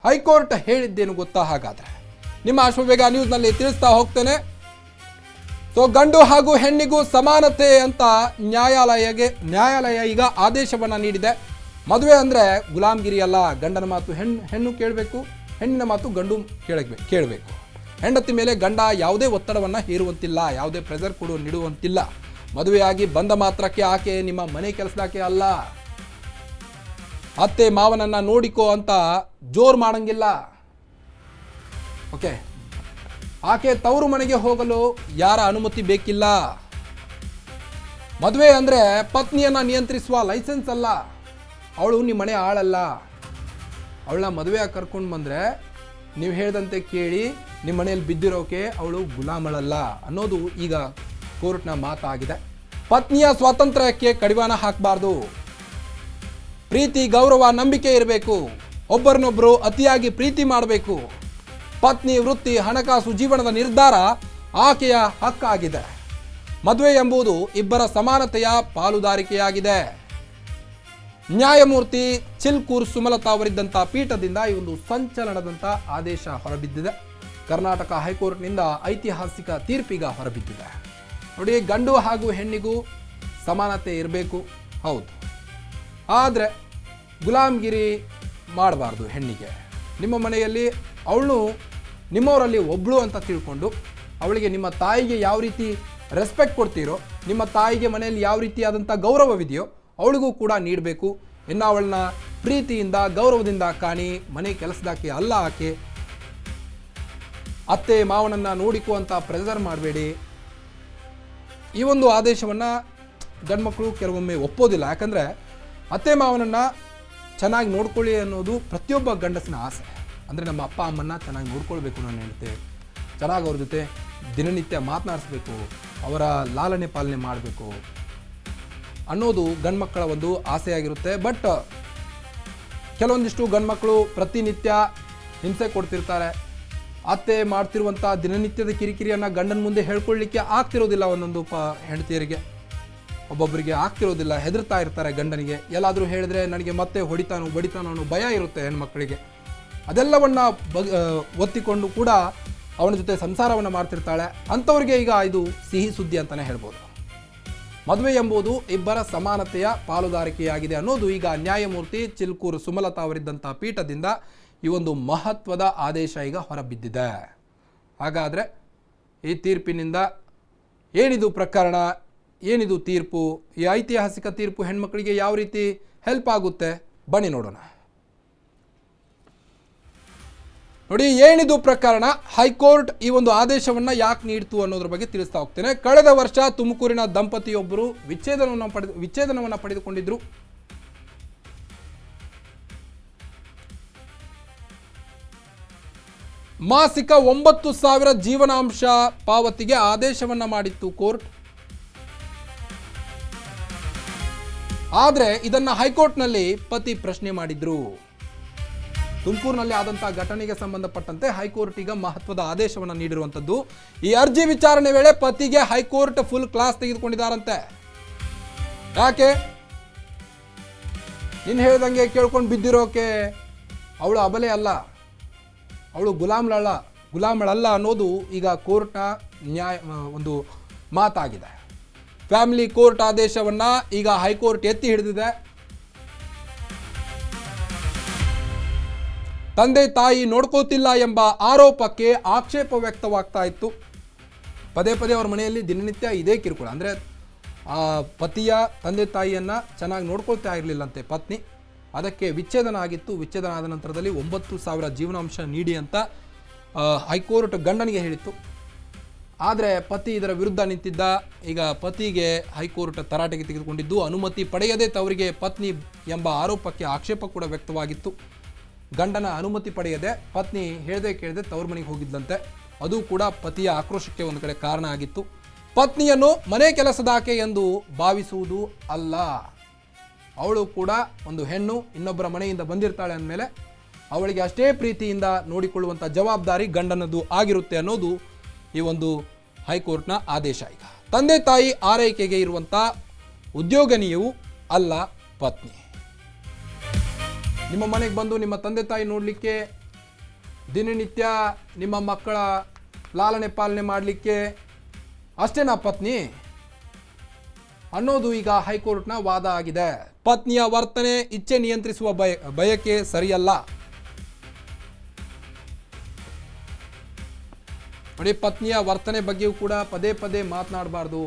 High court ಹೇಳಿದ್ದೇನು ಗೊತ್ತಾ? ಹಾಗಾದ್ರೆ ನಿಮ್ಮ ಅಶ್ವವೇಗ ನ್ಯೂಸ್ನಲ್ಲಿ ತಿಳಿಸ್ತಾ ಹೋಗ್ತೇನೆ. ಸೊ ಗಂಡು ಹಾಗೂ ಹೆಣ್ಣಿಗೂ ಸಮಾನತೆ ಅಂತ ನ್ಯಾಯಾಲಯ ಈಗ ಆದೇಶವನ್ನ ನೀಡಿದೆ. ಮದುವೆ ಅಂದ್ರೆ ಗುಲಾಮ್ಗಿರಿ ಅಲ್ಲ. ಗಂಡನ ಮಾತು ಹೆಣ್ಣು ಕೇಳಬೇಕು, ಹೆಣ್ಣಿನ ಮಾತು ಗಂಡು ಕೇಳಬೇಕು. ಹೆಂಡತಿ ಮೇಲೆ ಗಂಡ ಯಾವುದೇ ಒತ್ತಡವನ್ನ ಹೇರುವಂತಿಲ್ಲ, ಯಾವುದೇ ಪ್ರೆಷರ್ ನೀಡುವಂತಿಲ್ಲ. ಮದುವೆಯಾಗಿ ಬಂದ ಮಾತ್ರಕ್ಕೆ ಆಕೆ ನಿಮ್ಮ ಮನೆ ಕೆಲಸದಾಕೆ ಅಲ್ಲ. ಅತ್ತೆ ಮಾವನನ್ನ ನೋಡಿಕೋ ಅಂತ ಜೋರ್ ಮಾಡಂಗಿಲ್ಲ. ಓಕೆ, ಆಕೆ ತವರು ಮನೆಗೆ ಹೋಗಲು ಯಾರ ಅನುಮತಿ ಬೇಕಿಲ್ಲ. ಮದುವೆ ಅಂದ್ರೆ ಪತ್ನಿಯನ್ನ ನಿಯಂತ್ರಿಸುವ ಲೈಸೆನ್ಸ್ ಅಲ್ಲ. ಅವಳು ನಿಮ್ಮ ಮನೆ ಆಳಲ್ಲ. ಅವಳನ್ನ ಮದುವೆಯಾಗಿ ಕರ್ಕೊಂಡು ಬಂದ್ರೆ ನೀವು ಹೇಳ್ದಂತೆ ಕೇಳಿ ನಿಮ್ಮ ಮನೆಯಲ್ಲಿ ಬಿದ್ದಿರೋಕೆ ಅವಳು ಗುಲಾಮಳಲ್ಲ ಅನ್ನೋದು ಈಗ ಕೋರ್ಟ್ನ ಮಾತಾಗಿದೆ. ಪತ್ನಿಯ ಸ್ವಾತಂತ್ರ್ಯಕ್ಕೆ ಕಡಿವಾಣ ಹಾಕಬಾರ್ದು. ಪ್ರೀತಿ, ಗೌರವ, ನಂಬಿಕೆ ಇರಬೇಕು. ಒಬ್ಬರನ್ನೊಬ್ಬರು ಅತಿಯಾಗಿ ಪ್ರೀತಿ ಮಾಡಬೇಕು. ಪತ್ನಿ ವೃತ್ತಿ, ಹಣಕಾಸು, ಜೀವನದ ನಿರ್ಧಾರ ಆಕೆಯ ಹಕ್ಕಾಗಿದೆ. ಮದುವೆ ಎಂಬುದು ಇಬ್ಬರ ಸಮಾನತೆಯ ಪಾಲುದಾರಿಕೆಯಾಗಿದೆ. ನ್ಯಾಯಮೂರ್ತಿ ಚಿಲ್ಕೂರ್ ಸುಮಲತಾ ಅವರಿದ್ದಂಥ ಪೀಠದಿಂದ ಈ ಒಂದು ಸಂಚಲನದಂಥ ಆದೇಶ ಹೊರಬಿದ್ದಿದೆ. ಕರ್ನಾಟಕ ಹೈಕೋರ್ಟ್ನಿಂದ ಐತಿಹಾಸಿಕ ತೀರ್ಪೀಗ ಹೊರಬಿದ್ದಿದೆ. ನೋಡಿ, ಗಂಡು ಹಾಗೂ ಹೆಣ್ಣಿಗೂ ಸಮಾನತೆ ಇರಬೇಕು, ಹೌದು. ಆದರೆ ಗುಲಾಮ್ಗಿರಿ ಮಾಡಬಾರ್ದು ಹೆಣ್ಣಿಗೆ. ನಿಮ್ಮ ಮನೆಯಲ್ಲಿ ಅವಳು ನಿಮ್ಮವರಲ್ಲಿ ಒಬ್ಳು ಅಂತ ತಿಳ್ಕೊಂಡು ಅವಳಿಗೆ ನಿಮ್ಮ ತಾಯಿಗೆ ಯಾವ ರೀತಿ ರೆಸ್ಪೆಕ್ಟ್ ಕೊಡ್ತೀರೋ, ನಿಮ್ಮ ತಾಯಿಗೆ ಮನೆಯಲ್ಲಿ ಯಾವ ರೀತಿಯಾದಂಥ ಗೌರವವಿದೆಯೋ ಅವಳಿಗೂ ಕೂಡ ನೀಡಬೇಕು. ಇನ್ನು ಅವಳನ್ನ ಪ್ರೀತಿಯಿಂದ ಗೌರವದಿಂದ ಕಾಣಿ. ಮನೆ ಕೆಲಸದಾಕೆ ಅಲ್ಲ ಆಕೆ. ಅತ್ತೆ ಮಾವನನ್ನ ನೋಡಿಕೋ ಅಂತ ಪ್ರೆಷರ್ ಮಾಡಬೇಡಿ. ಈ ಒಂದು ಆದೇಶವನ್ನು ಗಂಡ್ಮಕ್ಳು ಕೆಲವೊಮ್ಮೆ ಒಪ್ಪೋದಿಲ್ಲ. ಯಾಕಂದರೆ ಅತ್ತೆ ಮಾವನನ್ನು ಚೆನ್ನಾಗಿ ನೋಡ್ಕೊಳ್ಳಿ ಅನ್ನೋದು ಪ್ರತಿಯೊಬ್ಬ ಗಂಡಸಿನ ಆಸೆ. ಅಂದರೆ ನಮ್ಮ ಅಪ್ಪ ಅಮ್ಮನ್ನ ಚೆನ್ನಾಗಿ ನೋಡ್ಕೊಳ್ಬೇಕು, ನಾನು ಹೇಳ್ತೆ ಚೆನ್ನಾಗಿ ಅವ್ರ ಜೊತೆ ದಿನನಿತ್ಯ ಮಾತನಾಡಿಸ್ಬೇಕು, ಅವರ ಲಾಲನೆ ಪಾಲನೆ ಮಾಡಬೇಕು ಅನ್ನೋದು ಗಂಡ್ಮಕ್ಕಳ ಒಂದು ಆಸೆಯಾಗಿರುತ್ತೆ. ಬಟ್ ಕೆಲವೊಂದಿಷ್ಟು ಗಂಡ್ಮಕ್ಕಳು ಪ್ರತಿನಿತ್ಯ ಹಿಂಸೆ ಕೊಡ್ತಿರ್ತಾರೆ. ಅತ್ತೆ ಮಾಡ್ತಿರುವಂಥ ದಿನನಿತ್ಯದ ಕಿರಿಕಿರಿಯನ್ನು ಗಂಡನ ಮುಂದೆ ಹೇಳ್ಕೊಳ್ಳಿಕ್ಕೆ ಆಗ್ತಿರೋದಿಲ್ಲ. ಒಂದೊಂದು ಹೆಂಡತಿಯರಿಗೆ, ಒಬ್ಬೊಬ್ಬರಿಗೆ ಆಗ್ತಿರೋದಿಲ್ಲ, ಹೆದರ್ತಾ ಇರ್ತಾರೆ ಗಂಡನಿಗೆ. ಎಲ್ಲಾದರೂ ಹೇಳಿದ್ರೆ ನನಗೆ ಮತ್ತೆ ಬಡಿತಾನೋ ಅನ್ನೋ ಭಯ ಇರುತ್ತೆ ಹೆಣ್ಮಕ್ಳಿಗೆ. ಅದೆಲ್ಲವನ್ನ ಒತ್ತಿಕೊಂಡು ಕೂಡ ಅವನ ಜೊತೆ ಸಂಸಾರವನ್ನು ಮಾಡ್ತಿರ್ತಾಳೆ. ಅಂಥವ್ರಿಗೆ ಈಗ ಇದು ಸಿಹಿ ಸುದ್ದಿ ಅಂತಲೇ ಹೇಳ್ಬೋದು. ಮದುವೆ ಎಂಬುದು ಇಬ್ಬರ ಸಮಾನತೆಯ ಪಾಲುದಾರಿಕೆಯಾಗಿದೆ ಅನ್ನೋದು ಈಗ ನ್ಯಾಯಮೂರ್ತಿ ಚಿಲ್ಕೂರ್ ಸುಮಲತಾ ಅವರಿದ್ದಂಥ ಪೀಠದಿಂದ ಈ ಒಂದು ಮಹತ್ವದ ಆದೇಶ ಈಗ ಹೊರಬಿದ್ದಿದೆ. ಹಾಗಾದರೆ ಈ ತೀರ್ಪಿನಿಂದ ಏನಿದು ಪ್ರಕರಣ, ಏನಿದು ತೀರ್ಪು, ಈ ಐತಿಹಾಸಿಕ ತೀರ್ಪು ಹೆಣ್ಮಕ್ಳಿಗೆ ಯಾವ ರೀತಿ ಹೆಲ್ಪ್ ಆಗುತ್ತೆ, ಬನ್ನಿ ನೋಡೋಣ. ನೋಡಿ, ಏನಿದು ಪ್ರಕರಣ, ಹೈಕೋರ್ಟ್ ಈ ಒಂದು ಆದೇಶವನ್ನು ಯಾಕೆ ನೀಡ್ತು ಅನ್ನೋದ್ರ ಬಗ್ಗೆ ತಿಳಿಸ್ತಾ ಹೋಗ್ತೇನೆ. ಕಳೆದ ವರ್ಷ ತುಮಕೂರಿನ ದಂಪತಿಯೊಬ್ಬರು ವಿಚ್ಛೇದನವನ್ನು ಪಡೆದುಕೊಂಡಿದ್ರು. ಮಾಸಿಕ 9,000 ಜೀವನಾಂಶ ಪಾವತಿಗೆ ಆದೇಶವನ್ನ ಮಾಡಿತ್ತು ಕೋರ್ಟ್. ಆದರೆ ಇದನ್ನ ಹೈಕೋರ್ಟ್ನಲ್ಲಿ ಪತಿ ಪ್ರಶ್ನೆ ಮಾಡಿದ್ರು. ತುಮಕೂರಿನಲ್ಲಿ ಆದಂತಹ ಘಟನೆಗೆ ಸಂಬಂಧಪಟ್ಟಂತೆ ಹೈಕೋರ್ಟ್ ಈಗ ಮಹತ್ವದ ಆದೇಶವನ್ನು ನೀಡಿರುವಂಥದ್ದು. ಈ ಅರ್ಜಿ ವಿಚಾರಣೆ ವೇಳೆ ಪತಿಗೆ ಹೈಕೋರ್ಟ್ ಫುಲ್ ಕ್ಲಾಸ್ ತೆಗೆದುಕೊಂಡಿದ್ದಾರಂತೆ. ಯಾಕೆ? ನೀನು ಹೇಳಿದಂಗೆ ಕೇಳ್ಕೊಂಡು ಬಿದ್ದಿರೋಕೆ ಅವಳು ಅಬಲೆ ಅಲ್ಲ, ಅವಳು ಗುಲಾಮಳಲ್ಲ ಅನ್ನೋದು ಈಗ ಕೋರ್ಟ್ನ ಒಂದು ಮಾತಾಗಿದೆ. ಫ್ಯಾಮಿಲಿ ಕೋರ್ಟ್ ಆದೇಶವನ್ನ ಈಗ ಹೈಕೋರ್ಟ್ ಎತ್ತಿ ಹಿಡಿದಿದೆ. ತಂದೆ ತಾಯಿ ನೋಡ್ಕೋತಿಲ್ಲ ಎಂಬ ಆರೋಪಕ್ಕೆ ಆಕ್ಷೇಪ ವ್ಯಕ್ತವಾಗ್ತಾ ಇತ್ತು. ಪದೇ ಪದೇ ಅವ್ರ ಮನೆಯಲ್ಲಿ ದಿನನಿತ್ಯ ಇದೇ ಕಿರುಕುಳ. ಅಂದರೆ ಆ ಪತಿಯ ತಂದೆ ತಾಯಿಯನ್ನು ಚೆನ್ನಾಗಿ ನೋಡ್ಕೊಳ್ತಾ ಇರಲಿಲ್ಲಂತೆ ಪತ್ನಿ. ಅದಕ್ಕೆ ವಿಚ್ಛೇದನ ಆಗಿತ್ತು. ವಿಚ್ಛೇದನ ಆದ ನಂತರದಲ್ಲಿ 9,000 ಜೀವನಾಂಶ ನೀಡಿ ಅಂತ ಹೈಕೋರ್ಟ್ ಗಂಡನಿಗೆ ಹೇಳಿತ್ತು. ಆದರೆ ಪತಿ ಇದರ ವಿರುದ್ಧ ನಿಂತಿದ್ದ. ಈಗ ಪತಿಗೆ ಹೈಕೋರ್ಟ್ ತರಾಟೆಗೆ ತೆಗೆದುಕೊಂಡಿದ್ದು. ಅನುಮತಿ ಪಡೆಯದೆ ತವರಿಗೆ ಪತ್ನಿ ಎಂಬ ಆರೋಪಕ್ಕೆ ಆಕ್ಷೇಪ ಕೂಡ ವ್ಯಕ್ತವಾಗಿತ್ತು. ಗಂಡನ ಅನುಮತಿ ಪಡೆಯದೆ ಪತ್ನಿ ಹೇಳದೆ ಕೇಳದೆ ತವರು ಮನೆಗೆ ಹೋಗಿದ್ದಂತೆ. ಅದು ಕೂಡ ಪತಿಯ ಆಕ್ರೋಶಕ್ಕೆ ಒಂದು ಕಡೆ ಕಾರಣ ಆಗಿತ್ತು. ಪತ್ನಿಯನ್ನು ಮನೆ ಕೆಲಸದಾಕೆ ಎಂದು ಭಾವಿಸುವುದು ಅಲ್ಲ. ಅವಳು ಕೂಡ ಒಂದು ಹೆಣ್ಣು, ಇನ್ನೊಬ್ಬರ ಮನೆಯಿಂದ ಬಂದಿರ್ತಾಳೆ ಅಂದಮೇಲೆ ಅವಳಿಗೆ ಅಷ್ಟೇ ಪ್ರೀತಿಯಿಂದ ನೋಡಿಕೊಳ್ಳುವಂಥ ಜವಾಬ್ದಾರಿ ಗಂಡನದು ಆಗಿರುತ್ತೆ ಅನ್ನೋದು ಈ ಒಂದು ಹೈಕೋರ್ಟ್ನ ಆದೇಶ. ಈಗ ತಂದೆ ತಾಯಿ ಆರೈಕೆಗೆ ಇರುವಂಥ ಉದ್ಯೋಗನಿಯೂ ಅಲ್ಲ ಪತ್ನಿ. ನಿಮ್ಮ ಮನೆಗೆ ಬಂದು ನಿಮ್ಮ ತಂದೆ ತಾಯಿ ನೋಡಲಿಕ್ಕೆ ದಿನನಿತ್ಯ ನಿಮ್ಮ ಮಕ್ಕಳ ಲಾಲನೆ ಪಾಲನೆ ಮಾಡಲಿಕ್ಕೆ ಅಷ್ಟೇನಾ ಪತ್ನಿ ಅನ್ನೋದು ಈಗ ಹೈಕೋರ್ಟ್ನ ವಾದ ಆಗಿದೆ. ಪತ್ನಿಯ ವರ್ತನೆ ಇಚ್ಛೆ ನಿಯಂತ್ರಿಸುವ ಬಯಕೆ ಸರಿಯಲ್ಲ. ನೋಡಿ, ಪತ್ನಿಯ ವರ್ತನೆ ಬಗ್ಗೆಯೂ ಕೂಡ ಪದೇ ಪದೇ ಮಾತನಾಡಬಾರ್ದು.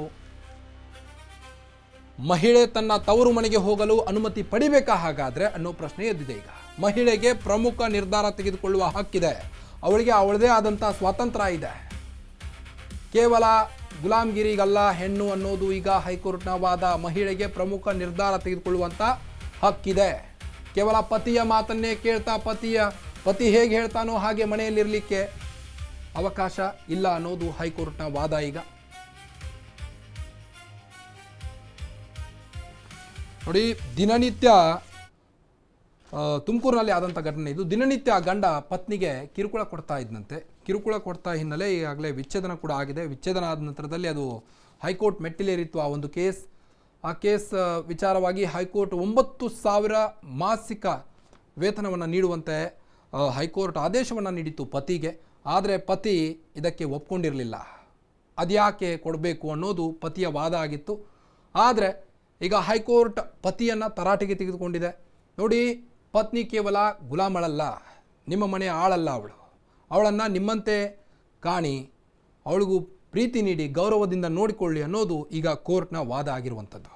ಮಹಿಳೆ ತನ್ನ ತವರು ಮನೆಗೆ ಹೋಗಲು ಅನುಮತಿ ಪಡಿಬೇಕಾ ಹಾಗಾದ್ರೆ ಅನ್ನೋ ಪ್ರಶ್ನೆ ಎದ್ದಿದೆ. ಈಗ ಮಹಿಳೆಗೆ ಪ್ರಮುಖ ನಿರ್ಧಾರ ತೆಗೆದುಕೊಳ್ಳುವ ಹಕ್ಕಿದೆ. ಅವಳಿಗೆ ಅವಳದೇ ಆದಂಥ ಸ್ವಾತಂತ್ರ್ಯ ಇದೆ. ಕೇವಲ ಗುಲಾಮ್ಗಿರಿಗಲ್ಲ ಹೆಣ್ಣು ಅನ್ನೋದು ಈಗ ಹೈಕೋರ್ಟ್ನ ವಾದ. ಮಹಿಳೆಗೆ ಪ್ರಮುಖ ನಿರ್ಧಾರ ತೆಗೆದುಕೊಳ್ಳುವಂಥ ಹಕ್ಕಿದೆ. ಕೇವಲ ಪತಿಯ ಮಾತನ್ನೇ ಕೇಳ್ತಾ ಪತಿ ಹೇಗೆ ಹೇಳ್ತಾನೋ ಹಾಗೆ ಮನೆಯಲ್ಲಿರಲಿಕ್ಕೆ ಅವಕಾಶ ಇಲ್ಲ ಅನ್ನೋದು ಹೈಕೋರ್ಟ್ನ ವಾದ. ಈಗ ನೋಡಿ, ದಿನನಿತ್ಯ ತುಮಕೂರಿನಲ್ಲಿ ಆದಂಥ ಘಟನೆ ಇದು. ದಿನನಿತ್ಯ ಗಂಡ ಪತ್ನಿಗೆ ಕಿರುಕುಳ ಕೊಡ್ತಾ ಇದ್ದಂತೆ. ಕಿರುಕುಳ ಕೊಡ್ತಾ ಹಿನ್ನೆಲೆ ಈಗಾಗಲೇ ವಿಚ್ಛೇದನ ಕೂಡ ಆಗಿದೆ. ವಿಚ್ಛೇದನ ಆದ ನಂತರದಲ್ಲಿ ಅದು ಹೈಕೋರ್ಟ್ ಮೆಟ್ಟಿಲೇರಿತ್ತು ಆ ಒಂದು ಕೇಸ್. ಆ ಕೇಸ್ ವಿಚಾರವಾಗಿ ಹೈಕೋರ್ಟ್ 9,000 ಮಾಸಿಕ ವೇತನವನ್ನು ನೀಡುವಂತೆ ಹೈಕೋರ್ಟ್ ಆದೇಶವನ್ನು ನೀಡಿತ್ತು ಪತಿಗೆ. ಆದರೆ ಪತಿ ಇದಕ್ಕೆ ಒಪ್ಕೊಂಡಿರಲಿಲ್ಲ. ಅದ್ಯಾಕೆ ಕೊಡಬೇಕು ಅನ್ನೋದು ಪತಿಯ ವಾದ ಆಗಿತ್ತು. ಆದರೆ ಈಗ ಹೈಕೋರ್ಟ್ ಪತಿಯನ್ನು ತರಾಟೆಗೆ ತೆಗೆದುಕೊಂಡಿದೆ. ನೋಡಿ, ಪತ್ನಿ ಕೇವಲ ಗುಲಾಮಳಲ್ಲ, ನಿಮ್ಮ ಮನೆಯ ಆಳಲ್ಲ. ಅವಳನ್ನು ನಿಮ್ಮಂತೆ ಕಾಣಿ, ಅವಳಿಗೂ ಪ್ರೀತಿ ನೀಡಿ ಗೌರವದಿಂದ ನೋಡಿಕೊಳ್ಳಿ ಅನ್ನೋದು ಈಗ ಕೋರ್ಟ್ನ ವಾದ ಆಗಿರುವಂಥದ್ದು.